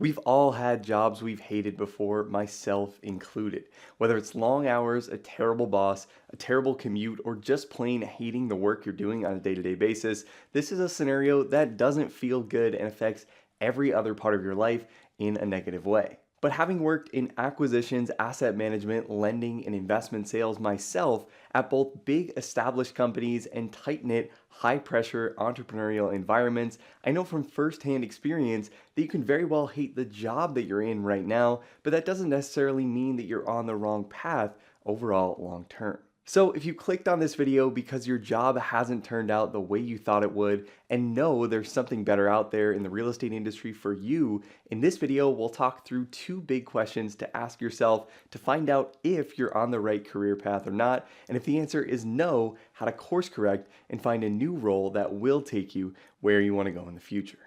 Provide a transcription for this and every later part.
We've all had jobs we've hated before, myself included. Whether it's long hours, a terrible boss, a terrible commute, or just plain hating the work you're doing on a day to day basis, this is a scenario that doesn't feel good and affects every other part of your life in a negative way. But having worked in acquisitions, asset management, lending, and investment sales myself at both big established companies and tight knit, high pressure entrepreneurial environments, I know from firsthand experience that you can very well hate the job that you're in right now, but that doesn't necessarily mean that you're on the wrong path overall long term. So if you clicked on this video because your job hasn't turned out the way you thought it would and know there's something better out there in the real estate industry for you, in this video we'll talk through two big questions to ask yourself to find out if you're on the right career path or not, and if the answer is no, how to course correct and find a new role that will take you where you want to go in the future.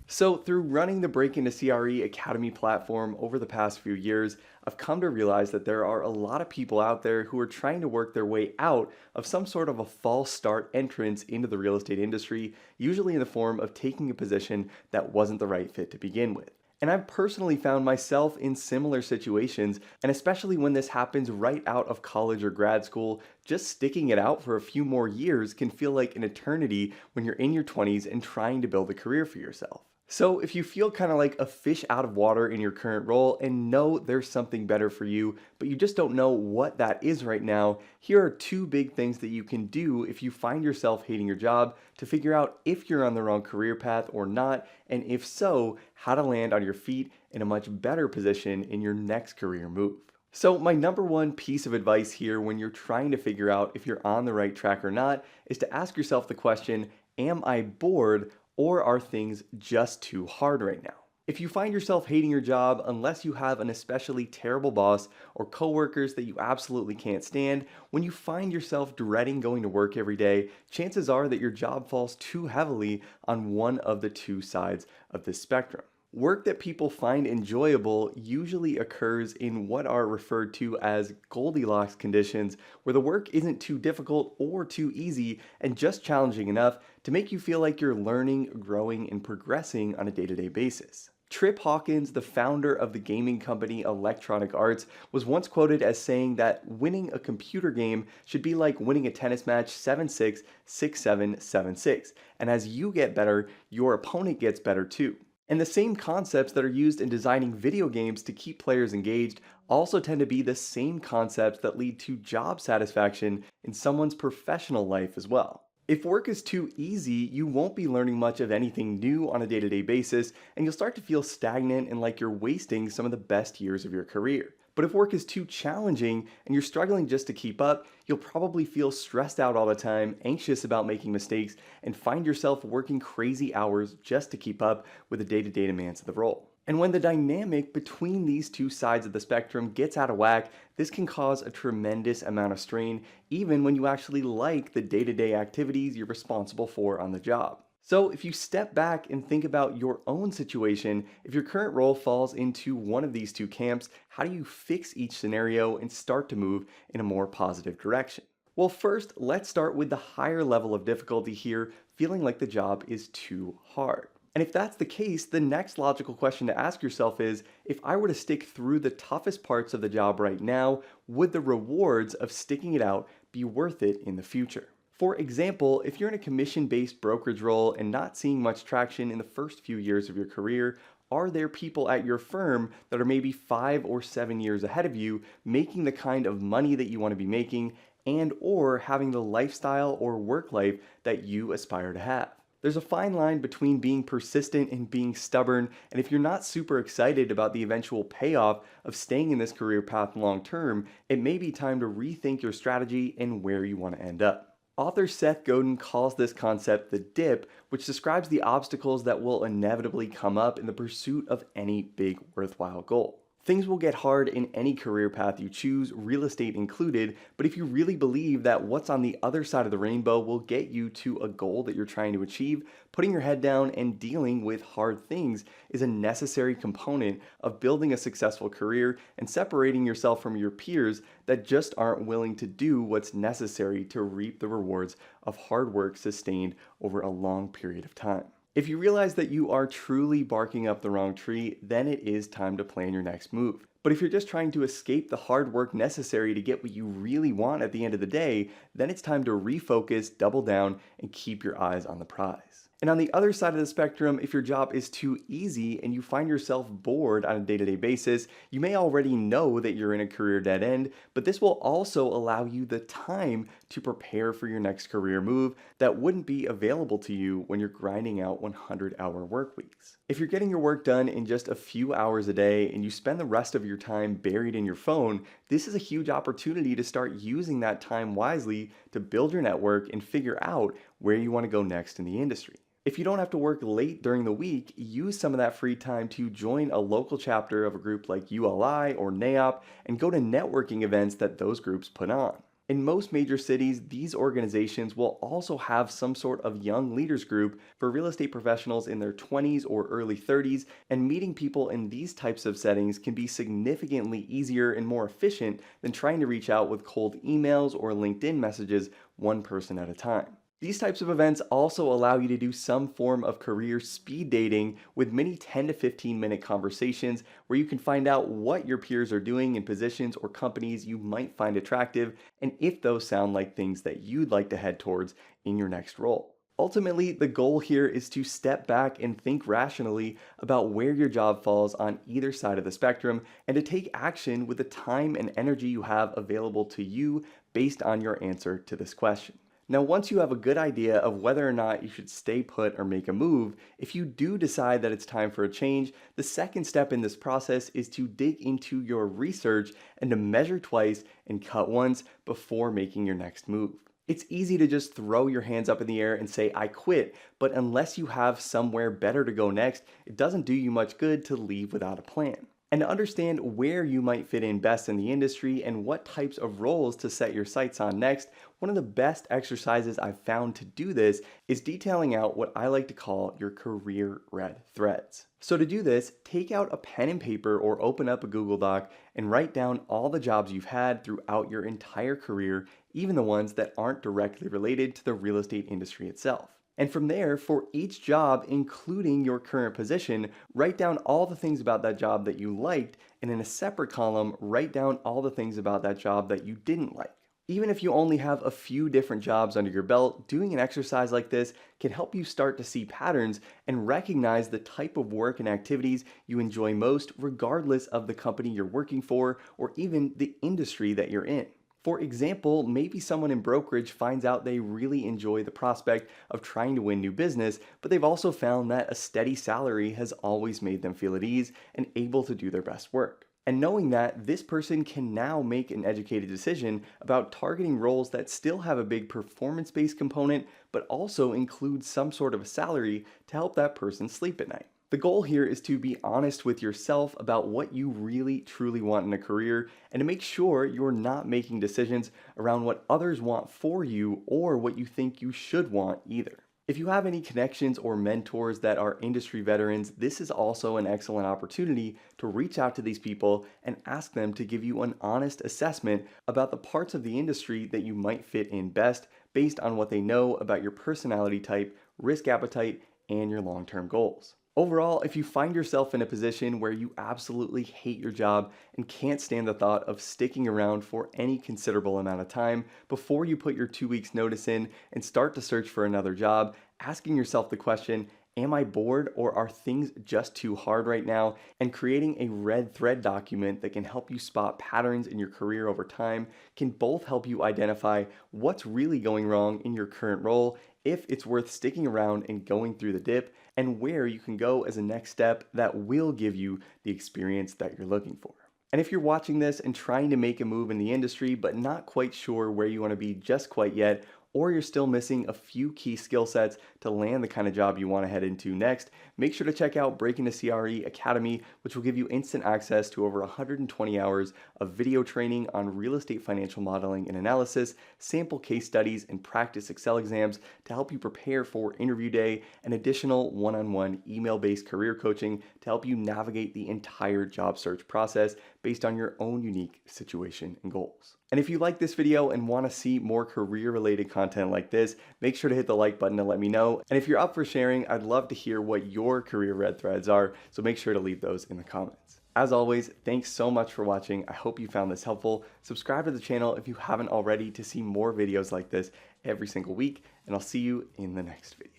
So through running the Break Into CRE Academy platform over the past few years, I've come to realize that there are a lot of people out there who are trying to work their way out of some sort of a false start entrance into the real estate industry, usually in the form of taking a position that wasn't the right fit to begin with. And I've personally found myself in similar situations, and especially when this happens right out of college or grad school, just sticking it out for a few more years can feel like an eternity when you're in your 20s and trying to build a career for yourself. So if you feel kind of like a fish out of water in your current role and know there's something better for you, but you just don't know what that is right now, here are two big things that you can do if you find yourself hating your job to figure out if you're on the wrong career path or not, and if so, how to land on your feet in a much better position in your next career move. So my number one piece of advice here when you're trying to figure out if you're on the right track or not is to ask yourself the question, am I bored? Or are things just too hard right now? If you find yourself hating your job unless you have an especially terrible boss or coworkers that you absolutely can't stand, when you find yourself dreading going to work every day, chances are that your job falls too heavily on one of the two sides of this spectrum. Work that people find enjoyable usually occurs in what are referred to as Goldilocks conditions, where the work isn't too difficult or too easy and just challenging enough to make you feel like you're learning, growing, and progressing on a day-to-day basis. Trip Hawkins, the founder of the gaming company Electronic Arts, was once quoted as saying that winning a computer game should be like winning a tennis match 7-6, 6-7, 7-6. And as you get better, your opponent gets better too. And the same concepts that are used in designing video games to keep players engaged also tend to be the same concepts that lead to job satisfaction in someone's professional life as well. If work is too easy, you won't be learning much of anything new on a day-to-day basis, and you'll start to feel stagnant and like you're wasting some of the best years of your career. But if work is too challenging and you're struggling just to keep up, you'll probably feel stressed out all the time, anxious about making mistakes, and find yourself working crazy hours just to keep up with the day-to-day demands of the role. And when the dynamic between these two sides of the spectrum gets out of whack, this can cause a tremendous amount of strain, even when you actually like the day-to-day activities you're responsible for on the job. So if you step back and think about your own situation, if your current role falls into one of these two camps, how do you fix each scenario and start to move in a more positive direction? Well, first, let's start with the higher level of difficulty here, feeling like the job is too hard. And if that's the case, the next logical question to ask yourself is, if I were to stick through the toughest parts of the job right now, would the rewards of sticking it out be worth it in the future? For example, if you're in a commission-based brokerage role and not seeing much traction in the first few years of your career, are there people at your firm that are maybe 5 or 7 years ahead of you making the kind of money that you want to be making and or having the lifestyle or work life that you aspire to have? There's a fine line between being persistent and being stubborn, and if you're not super excited about the eventual payoff of staying in this career path long term, it may be time to rethink your strategy and where you want to end up. Author Seth Godin calls this concept the dip, which describes the obstacles that will inevitably come up in the pursuit of any big worthwhile goal. Things will get hard in any career path you choose, real estate included, but if you really believe that what's on the other side of the rainbow will get you to a goal that you're trying to achieve, putting your head down and dealing with hard things is a necessary component of building a successful career and separating yourself from your peers that just aren't willing to do what's necessary to reap the rewards of hard work sustained over a long period of time. If you realize that you are truly barking up the wrong tree, then it is time to plan your next move. But if you're just trying to escape the hard work necessary to get what you really want at the end of the day, then it's time to refocus, double down, and keep your eyes on the prize. And on the other side of the spectrum, if your job is too easy and you find yourself bored on a day-to-day basis, you may already know that you're in a career dead end, but this will also allow you the time to prepare for your next career move that wouldn't be available to you when you're grinding out 100-hour work weeks. If you're getting your work done in just a few hours a day and you spend the rest of your time buried in your phone, this is a huge opportunity to start using that time wisely to build your network and figure out where you want to go next in the industry. If you don't have to work late during the week, use some of that free time to join a local chapter of a group like ULI or NAOP and go to networking events that those groups put on. In most major cities, these organizations will also have some sort of young leaders group for real estate professionals in their 20s or early 30s, and meeting people in these types of settings can be significantly easier and more efficient than trying to reach out with cold emails or LinkedIn messages one person at a time. These types of events also allow you to do some form of career speed dating with many 10 to 15 minute conversations where you can find out what your peers are doing in positions or companies you might find attractive and if those sound like things that you'd like to head towards in your next role. Ultimately, the goal here is to step back and think rationally about where your job falls on either side of the spectrum and to take action with the time and energy you have available to you based on your answer to this question. Now, once you have a good idea of whether or not you should stay put or make a move, if you do decide that it's time for a change, the second step in this process is to dig into your research and to measure twice and cut once before making your next move. It's easy to just throw your hands up in the air and say, I quit, but unless you have somewhere better to go next, it doesn't do you much good to leave without a plan. And to understand where you might fit in best in the industry and what types of roles to set your sights on next, one of the best exercises I've found to do this is detailing out what I like to call your career red threads. So to do this, take out a pen and paper or open up a Google Doc and write down all the jobs you've had throughout your entire career, even the ones that aren't directly related to the real estate industry itself. And from there, for each job, including your current position, write down all the things about that job that you liked, and in a separate column, write down all the things about that job that you didn't like. Even if you only have a few different jobs under your belt, doing an exercise like this can help you start to see patterns and recognize the type of work and activities you enjoy most, regardless of the company you're working for or even the industry that you're in. For example, maybe someone in brokerage finds out they really enjoy the prospect of trying to win new business, but they've also found that a steady salary has always made them feel at ease and able to do their best work. And knowing that, this person can now make an educated decision about targeting roles that still have a big performance-based component, but also include some sort of a salary to help that person sleep at night. The goal here is to be honest with yourself about what you really truly want in a career and to make sure you're not making decisions around what others want for you or what you think you should want either. If you have any connections or mentors that are industry veterans, this is also an excellent opportunity to reach out to these people and ask them to give you an honest assessment about the parts of the industry that you might fit in best based on what they know about your personality type, risk appetite, and your long-term goals. Overall, if you find yourself in a position where you absolutely hate your job and can't stand the thought of sticking around for any considerable amount of time before you put your 2 weeks notice in and start to search for another job, asking yourself the question, am I bored or are things just too hard right now? And creating a red thread document that can help you spot patterns in your career over time can both help you identify what's really going wrong in your current role, if it's worth sticking around and going through the dip, and where you can go as a next step that will give you the experience that you're looking for. And if you're watching this and trying to make a move in the industry but not quite sure where you want to be just quite yet, or you're still missing a few key skill sets to land the kind of job you want to head into next, make sure to check out Break Into CRE Academy, which will give you instant access to over 120 hours of video training on real estate financial modeling and analysis, sample case studies, and practice Excel exams to help you prepare for interview day, and additional one-on-one email-based career coaching to help you navigate the entire job search process based on your own unique situation and goals. And if you like this video and want to see more career-related content like this, make sure to hit the like button to let me know. And if you're up for sharing, I'd love to hear what your career red threads are, so make sure to leave those in the comments. As always, thanks so much for watching. I hope you found this helpful. Subscribe to the channel if you haven't already to see more videos like this every single week, and I'll see you in the next video.